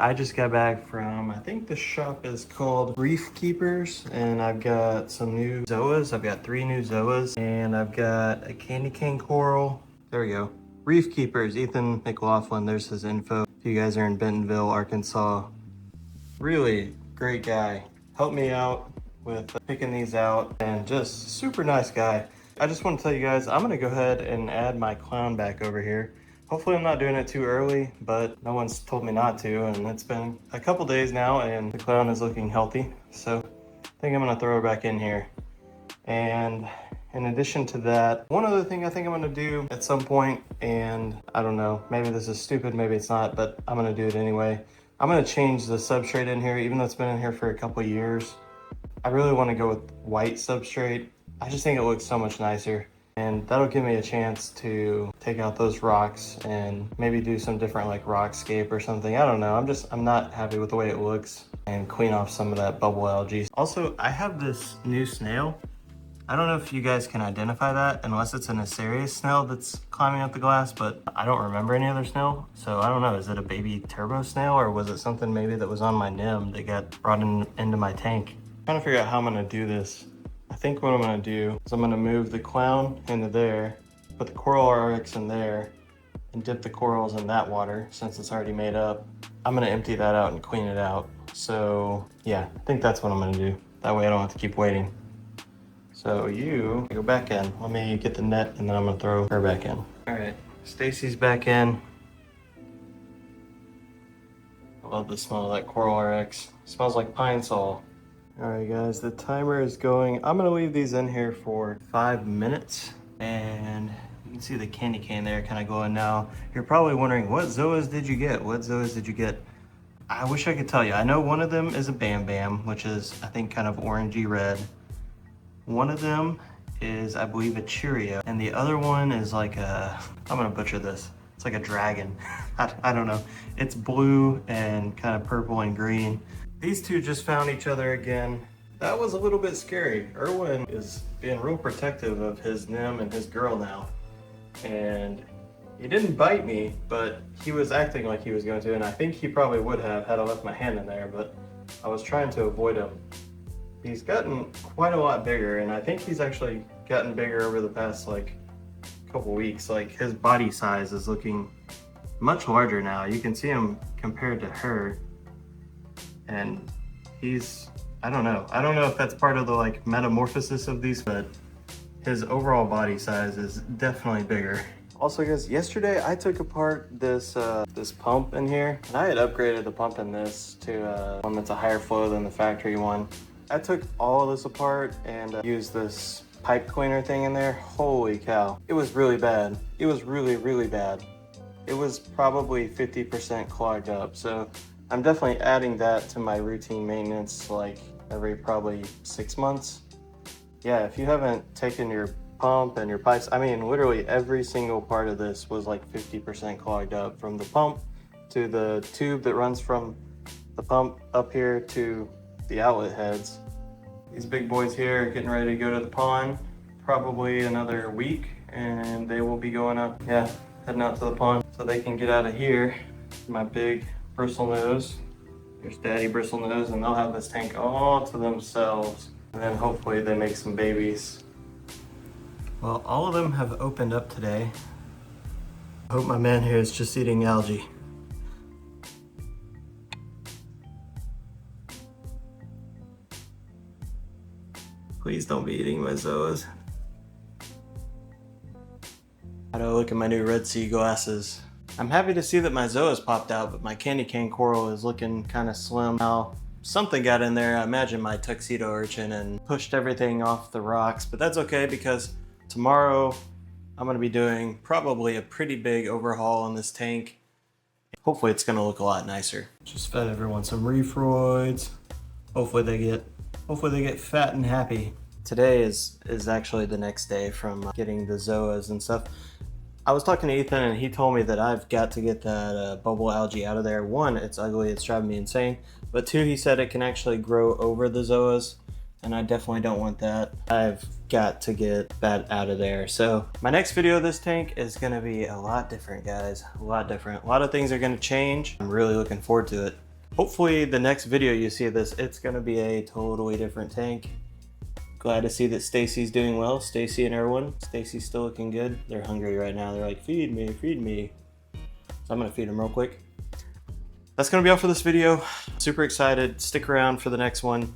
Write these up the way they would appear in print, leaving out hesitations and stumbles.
I just got back from, I think the shop is called Reef Keepers, and I've got some new zoas. I've got 3 new zoas, and I've got a candy cane coral. There we go. Reef Keepers, Ethan McLaughlin, there's his info. If you guys are in Bentonville, Arkansas, really great guy. Helped me out with picking these out, and just super nice guy. I just want to tell you guys, I'm gonna go ahead and add my clown back over here. Hopefully I'm not doing it too early, but no one's told me not to, and it's been a couple days now and the clown is looking healthy. So I think I'm gonna throw her back in here. And in addition to that, one other thing I think I'm gonna do at some point, and I don't know, maybe this is stupid, maybe it's not, but I'm gonna do it anyway. I'm gonna change the substrate in here, even though it's been in here for a couple years. I really wanna go with white substrate. I just think it looks so much nicer. And that'll give me a chance to take out those rocks and maybe do some different like rockscape or something. I don't know. I'm not happy with the way it looks, and clean off some of that bubble algae. Also, I have this new snail. I don't know if you guys can identify that unless it's an Asterius snail that's climbing up the glass, but I don't remember any other snail. So I don't know, is it a baby turbo snail, or was it something maybe that was on my NIM that got brought into my tank? I'm trying to figure out how I'm gonna do this. I think what I'm gonna do is I'm gonna move the clown into there, put the coral RX in there, and dip the corals in that water since it's already made up. I'm gonna empty that out and clean it out. So yeah, I think that's what I'm gonna do. That way I don't have to keep waiting. So you go back in. Let me get the net and then I'm gonna throw her back in. All right, Stacy's back in. I love the smell of that coral RX. It smells like pine sol. All right guys, the timer is going. I'm gonna leave these in here for 5 minutes, and you can see the candy cane there kind of glowing now. You're probably wondering, what zoas did you get? What zoas did you get? I wish I could tell you. I know one of them is a Bam Bam, which is I think kind of orangey red. One of them is, I believe, a Cheerio, and the other one is like a, I'm gonna butcher this. It's like a dragon. I don't know. It's blue and kind of purple and green. These two just found each other again. That was a little bit scary. Erwin is being real protective of his NIM and his girl now. And he didn't bite me, but he was acting like he was going to, and I think he probably would have had I left my hand in there, but I was trying to avoid him. He's gotten quite a lot bigger, and I think he's actually gotten bigger over the past like couple weeks. Like his body size is looking much larger now. You can see him compared to her. And he's, I don't know if that's part of the like metamorphosis of these, but his overall body size is definitely bigger. Also guys, yesterday I took apart this this pump in here, and I had upgraded the pump in this to one that's a higher flow than the factory one. I took all of this apart and used this pipe cleaner thing in there. Holy cow, it was really bad. It was really bad. It was probably 50% clogged up, so I'm definitely adding that to my routine maintenance like every probably 6 months. Yeah, if you haven't taken your pump and your pipes, I mean literally every single part of this was like 50% clogged up, from the pump to the tube that runs from the pump up here to the outlet heads. These big boys here are getting ready to go to the pond, probably another week, and they will be going up, yeah, heading out to the pond so they can get out of here. My big bristlenose. Here's Daddy Bristlenose, and they'll have this tank all to themselves. And then hopefully they make some babies. Well, all of them have opened up today. I hope my man here is just eating algae. Please don't be eating my zoas. How do I look at my new Red Sea glasses? I'm happy to see that my zoas popped out, but my candy cane coral is looking kind of slim now. Something got in there, I imagine my tuxedo urchin, and pushed everything off the rocks, but that's okay because tomorrow I'm gonna be doing probably a pretty big overhaul on this tank. Hopefully it's gonna look a lot nicer. Just fed everyone some Reefroids. Hopefully they get fat and happy. Today is actually the next day from getting the zoas and stuff. I was talking to Ethan and he told me that I've got to get that bubble algae out of there. One, it's ugly, it's driving me insane. But two, he said it can actually grow over the zoas, and I definitely don't want that. I've got to get that out of there. So my next video of this tank is gonna be a lot different, guys. A lot different. A lot of things are gonna change. I'm really looking forward to it. Hopefully the next video you see of this, it's gonna be a totally different tank. Glad to see that Stacy's doing well. Stacy and everyone. Stacy's still looking good. They're hungry right now. They're like, feed me, feed me. So I'm gonna feed them real quick. That's gonna be all for this video. Super excited. Stick around for the next one.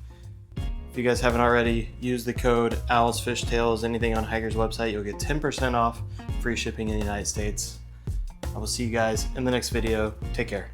If you guys haven't already, use the code OWLSFishtails, anything on Hiker's website. You'll get 10% off, free shipping in the United States. I will see you guys in the next video. Take care.